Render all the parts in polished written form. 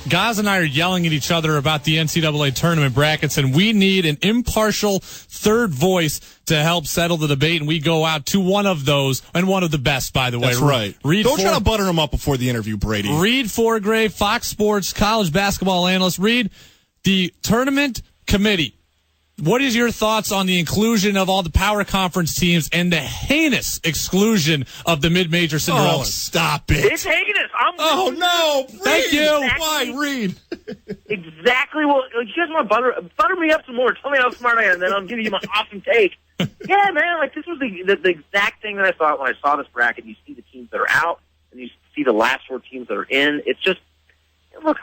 Gaz and I are yelling at each other about the NCAA tournament brackets, and we need an impartial third voice to help settle the debate, and we go out to one of those, and one of the best, by the way. That's right. Don't try to butter him up before the interview, Brady. Reid Forgrave, Fox Sports college basketball analyst. Reid, the tournament committee, what is your thoughts on the inclusion of all the power conference teams and the heinous exclusion of the mid-major Cinderellas? Oh, stop it. It's heinous. No, Reid. Thank you. Why, Reid? Exactly. Well, you guys want to butter me up some more. Tell me how smart I am, and then I'll give you my awesome take. Yeah, man, like this was the exact thing that I thought when I saw this bracket. You see the teams that are out, and you see the last 4 teams that are in. It's just, look,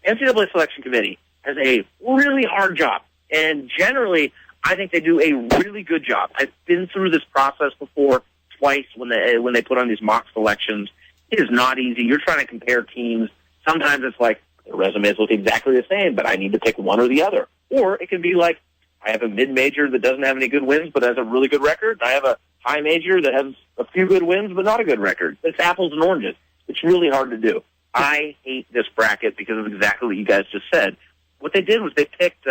NCAA Selection Committee has a really hard job. And generally, I think they do a really good job. I've been through this process before, twice, when they put on these mock selections. It is not easy. You're trying to compare teams. Sometimes it's like their resumes look exactly the same, but I need to pick one or the other. Or it can be like I have a mid-major that doesn't have any good wins but has a really good record. I have a high major that has a few good wins but not a good record. It's apples and oranges. It's really hard to do. I hate this bracket because of exactly what you guys just said. What they did was they picked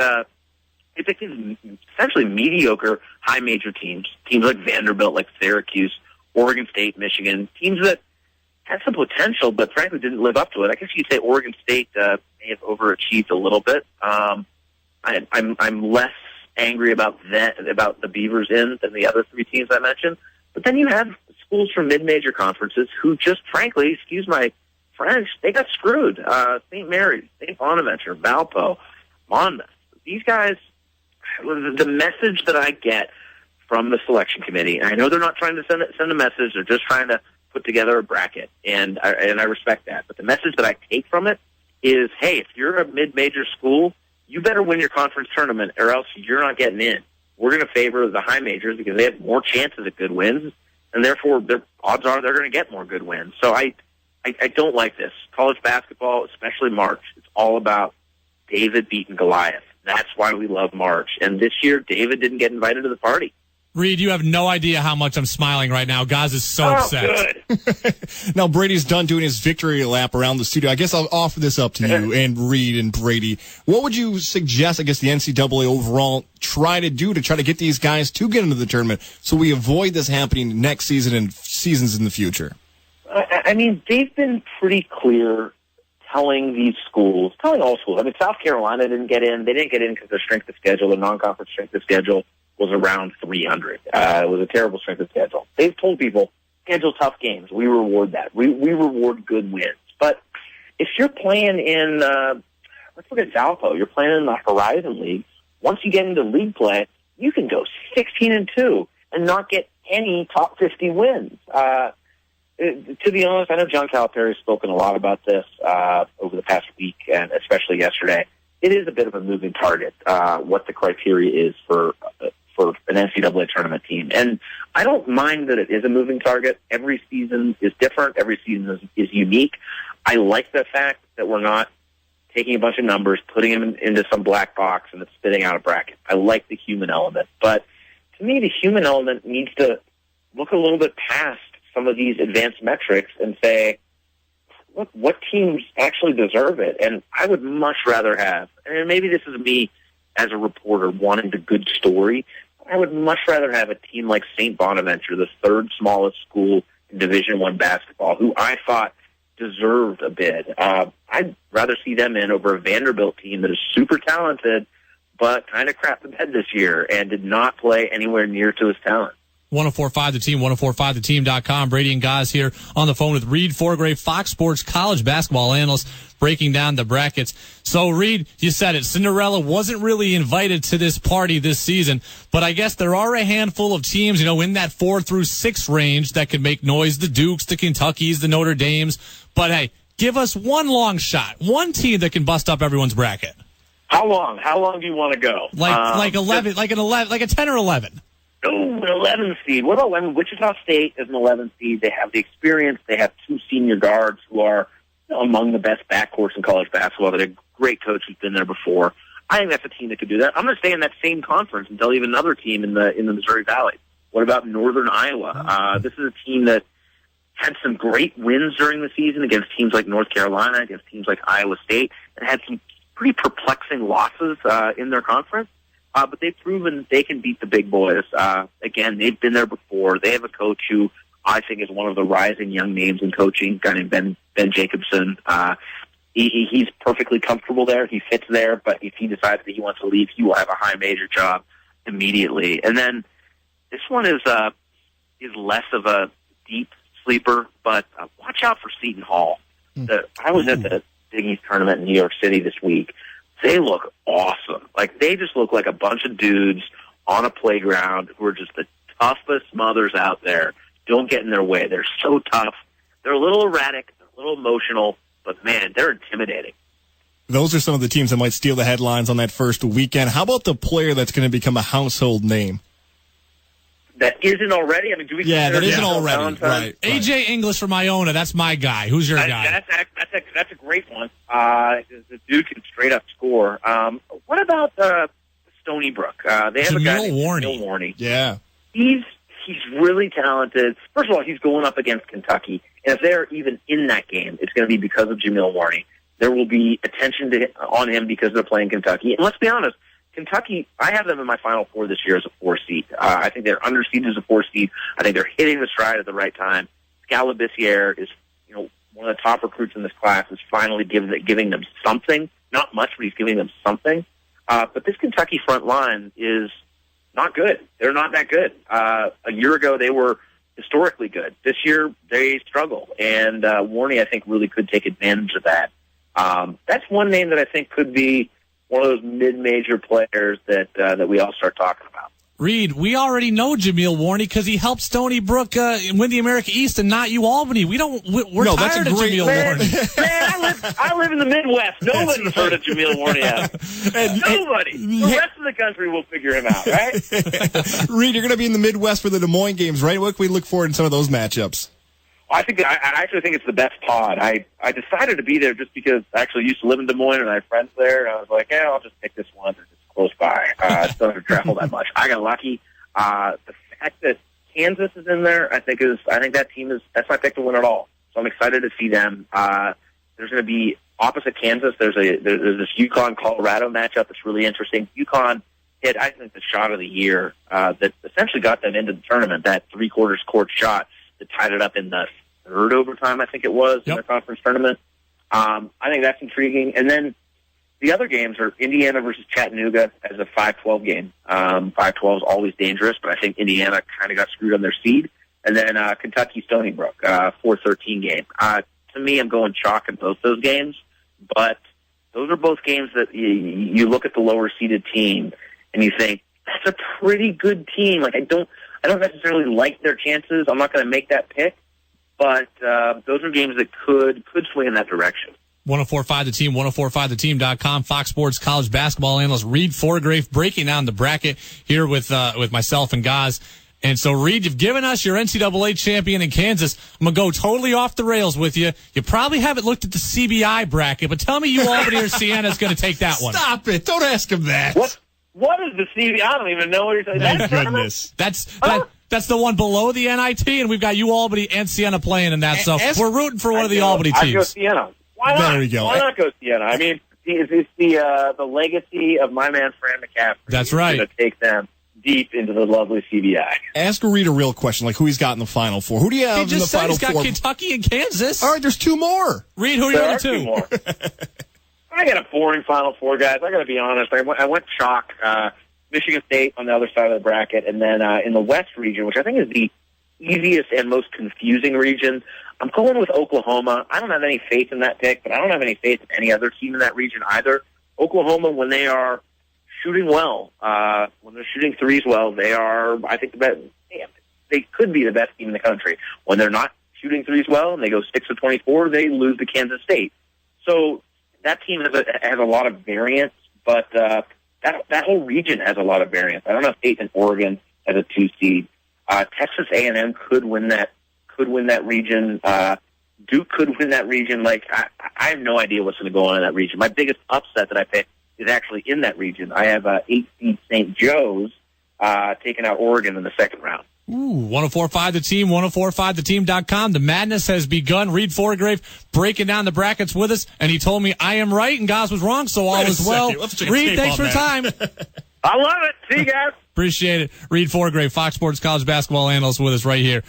these essentially mediocre high major teams like Vanderbilt, like Syracuse, Oregon State, Michigan, teams that had some potential, but frankly didn't live up to it. I guess you'd say Oregon State may have overachieved a little bit. I'm less angry about the Beavers than the other 3 teams I mentioned. But then you have schools from mid-major conferences who just frankly, excuse my French, they got screwed. St. Mary's, St. Bonaventure, Valpo, Monmouth. These guys, the message that I get from the selection committee, and I know they're not trying to send a message, they're just trying to put together a bracket, and I respect that. But the message that I take from it is, hey, if you're a mid-major school, you better win your conference tournament or else you're not getting in. We're going to favor the high majors because they have more chances at good wins, and therefore their odds are they're going to get more good wins. So I don't like this. College basketball, especially March, it's all about David beating Goliath. That's why we love March. And this year, David didn't get invited to the party. Reid, you have no idea how much I'm smiling right now. Gaz is so upset. Good. Now, Brady's done doing his victory lap around the studio. I guess I'll offer this up to you and Reid and Brady. What would you suggest, I guess, the NCAA overall try to do to try to get these guys to get into the tournament so we avoid this happening next season and seasons in the future? I mean, they've been pretty clear telling all schools. I mean, South Carolina didn't get in. They didn't get in because their strength of schedule, their non-conference strength of schedule, was around 300. It was a terrible strength of schedule. They've told people, schedule tough games. We reward that. We reward good wins. But if you're playing in, let's look at Valpo. You're playing in the Horizon League. Once you get into league play, you can go 16-2 and not get any top 50 wins. To be honest, I know John Calipari has spoken a lot about this over the past week, and especially yesterday. It is a bit of a moving target, what the criteria is for an NCAA tournament team. And I don't mind that it is a moving target. Every season is different. Every season is unique. I like the fact that we're not taking a bunch of numbers, putting them into some black box, and it's spitting out a bracket. I like the human element. But to me, the human element needs to look a little bit past some of these advanced metrics and say, look, what teams actually deserve it? And I would much rather have, and maybe this is me as a reporter wanting the good story, I would much rather have a team like St. Bonaventure, the 3rd smallest school in Division I basketball, who I thought deserved a bid. I'd rather see them in over a Vanderbilt team that is super talented, but kind of crapped the bed this year and did not play anywhere near to his talent. 104.5 The Team, 104.5theteam.com. Brady and Gaz here on the phone with Reid Forgrave, Fox Sports college basketball analyst, breaking down the brackets. So, Reid, you said it. Cinderella wasn't really invited to this party this season, but I guess there are a handful of teams, in that 4 through 6 range that could make noise. The Dukes, the Kentuckys, the Notre Dames. But, hey, give us one long shot, one team that can bust up everyone's bracket. How long? How long do you want to go? Like 11, like a 10 or 11. Oh, an 11 seed. What about Wichita State is an 11 seed. They have the experience. They have 2 senior guards who are among the best backcourts in college basketball. They're a great coach who's been there before. I think that's a team that could do that. I'm going to stay in that same conference and tell you another team in the Missouri Valley. What about Northern Iowa? This is a team that had some great wins during the season against teams like North Carolina, against teams like Iowa State, and had some pretty perplexing losses in their conference. But they've proven they can beat the big boys. Again, they've been there before. They have a coach who I think is one of the rising young names in coaching, a guy named Ben Jacobson. He's perfectly comfortable there. He fits there, but if he decides that he wants to leave, he will have a high major job immediately. And then this one is less of a deep sleeper, but watch out for Seton Hall. I was at the Big East tournament in New York City this week. They look awesome. Like, they just look like a bunch of dudes on a playground who are just the toughest mothers out there. Don't get in their way. They're so tough. They're a little erratic, they're a little emotional, but man, they're intimidating. Those are some of the teams that might steal the headlines on that first weekend. How about the player that's going to become a household name? That isn't already? I mean, do we? Yeah, that isn't already. Right. AJ English from Iona. That's my guy. Who's your guy? That's a great one. The dude can straight up score. What about Stony Brook? They have a guy named Jamil Warney. Yeah, he's really talented. First of all, he's going up against Kentucky, and if they're even in that game, it's going to be because of Jamil Warney. There will be attention on him because they're playing Kentucky. And let's be honest. Kentucky, I have them in my Final Four this year as a 4 seed. I think they're underseeded as a 4 seed. I think they're hitting the stride at the right time. Scalabissiere is, one of the top recruits in this class, is finally giving them something. Not much, but he's giving them something. But this Kentucky front line is not good. They're not that good. A year ago, they were historically good. This year, they struggle. And Warney, I think, really could take advantage of that. That's one name that I think could be one of those mid-major players that we all start talking about. Reid, we already know Jamil Warney because he helped Stony Brook win the America East and not UAlbany. We're tired of Jamil Warney. Man, I live in the Midwest. Nobody's heard of Jamil Warney yet. Nobody. The rest of the country will figure him out, right? Reid, you're going to be in the Midwest for the Des Moines games, right? What can we look for in some of those matchups? I actually think it's the best pod. I decided to be there just because I actually used to live in Des Moines and I have friends there, and I was like, I'll just pick this one. It's close by. Don't have to travel that much. I got lucky. The fact that Kansas is in there, I think that team that's my pick to win it all. So I'm excited to see them. There's going to be opposite Kansas. There's this UConn-Colorado matchup that's really interesting. UConn hit, I think, the shot of the year that essentially got them into the tournament. That three-quarters court shot that tied it up in the third overtime, I think it was, in the conference tournament. I think that's intriguing. And then the other games are Indiana versus Chattanooga as a 5-12 game. 5-12 is always dangerous, but I think Indiana kind of got screwed on their seed. And then Kentucky Stony Brook, 4-13 game. To me, I'm going chalk in both those games, but those are both games that you look at the lower seeded team and you think, that's a pretty good team. Like, I don't necessarily like their chances. I'm not going to make that pick, but those are games that could swing in that direction. 104.5 The Team, 104.5theteam.com. Fox Sports college basketball analyst Reid Forgrave breaking down the bracket here with myself and Gaz. And so, Reid, you've given us your NCAA champion in Kansas. I'm going to go totally off the rails with you. You probably haven't looked at the CBI bracket, but tell me UAlbany or Siena is going to take that one. Stop it. Don't ask him that. What is the CBI? I don't even know what you're saying. My goodness. That's the one below the NIT, and we've got UAlbany and Siena playing in that. So we're rooting for one of the Albany teams. I go Siena. Why not? There we go. Why not go Siena? I mean, it's the legacy of my man Fran McCaffrey. That's right. Going to take them deep into the lovely CBI. Ask Reid a real question, like who he's got in the Final Four. Who do you have in the Final Four? He just said he's got Kentucky and Kansas. All right, there's two more. Reid, who are your other two? 2 more. I got a boring Final Four, guys. I got to be honest. I went chalk. Michigan State on the other side of the bracket, and then in the West region, which I think is the easiest and most confusing region, I'm going with Oklahoma. I don't have any faith in that pick, but I don't have any faith in any other team in that region either. Oklahoma, when they are shooting well, when they're shooting threes well, they are, I think, the best. They could be the best team in the country. When they're not shooting threes well and they go 6 of 24, they lose to Kansas State. So that team has a lot of variance, but that whole region has a lot of variance. I don't have faith in Oregon as a 2 seed. Texas A&M could win that region. Duke could win that region. Like, I have no idea what's going to go on in that region. My biggest upset that I picked is actually in that region. I have 8 seed St. Joe's taking out Oregon in the second round. Ooh, 104.5 The Team, 104.5theteam.com. The madness has begun. Reid Forgrave breaking down the brackets with us, and he told me I am right and Goz was wrong, so all is well. Reid, thanks for your time. I love it. See you guys. Appreciate it. Reid Forgrave, Fox Sports College basketball analyst with us right here